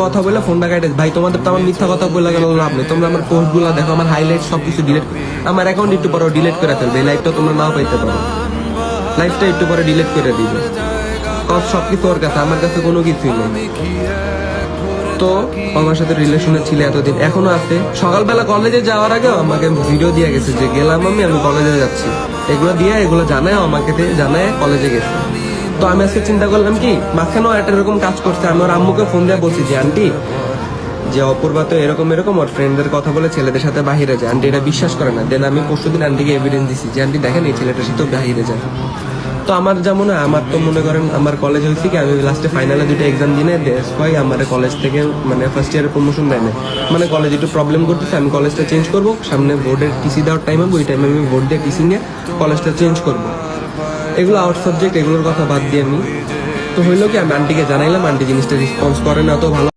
কথা বলে ফোনটা কাটে। ভাই তোমাদের তো আমার মিথ্যা কথা বলে গেল লাভ নেই, তোমরা আমার পোস্ট গুলা দেখো, আমার হাইলাইট সবকিছু ডিলিট, আমার অ্যাকাউন্ট একটু পরে ডিলিট করে ফেলবে, এই লাইভটা তোমরা নাও পাইতে পারো, লাইভটা একটু পরে ডিলিট করে দিবে, সবকিছু ওর কাছে, আমার কাছে কোনো কিছুই নেই। তো আমার সাথে রিলেশনে ছিল এতদিন, এখনো আছে। সকালবেলা কলেজে যাওয়ার আগে আমাকে ভিডিও দিয়ে গেছে যে গেলাম আমি কলেজে যাচ্ছি, এগুলো দিয়ে এগুলো জানায় আমাকে, জানায় কলেজে গেছে। তো আমি আজকে চিন্তা করলাম কি, মাঝখানেও একটা এরকম কাজ করছে, আমি ওর আম্মুকে ফোন দিয়ে বলছি যে আন্টি, যে অপূর্বা তো এরকম এরকম ওর ফ্রেন্ডদের কথা বলে ছেলেদের সাথে বাহিরে যায়, আন্টি এটা বিশ্বাস করে না। দেন আমি পরশুদিন আন্টিকে এভিডেন্স দিছি যে আন্টি দেখেন এই ছেলেটার সাথে বাহিরে যায়। তো আমার যেমন আমার তো মনে করেন আমার কলেজ হয়েছে কি, আমি লাস্টে ফাইনালে 2টা এক্সাম দিনে ভাই আমার কলেজ থেকে মানে ফার্স্ট ইয়ারের প্রমোশন দেয় না, মানে কলেজ একটু প্রবলেম করতেছে, আমি কলেজটা চেঞ্জ করবো, সামনে বোর্ডের টিসি দেওয়ার টাইম হবে, ওই টাইমে আমি বোর্ড দিয়ে টিসি নিয়ে কলেজটা চেঞ্জ করবো। এগুলো আউট সাবজেক্ট, এগুলোর কথা বাদ দিয়ে আমি তো হইলো কি, আমি আন্টিকে জানাইলাম, আন্টি জিনিসটা রেসপন্স করে না, তো ভালো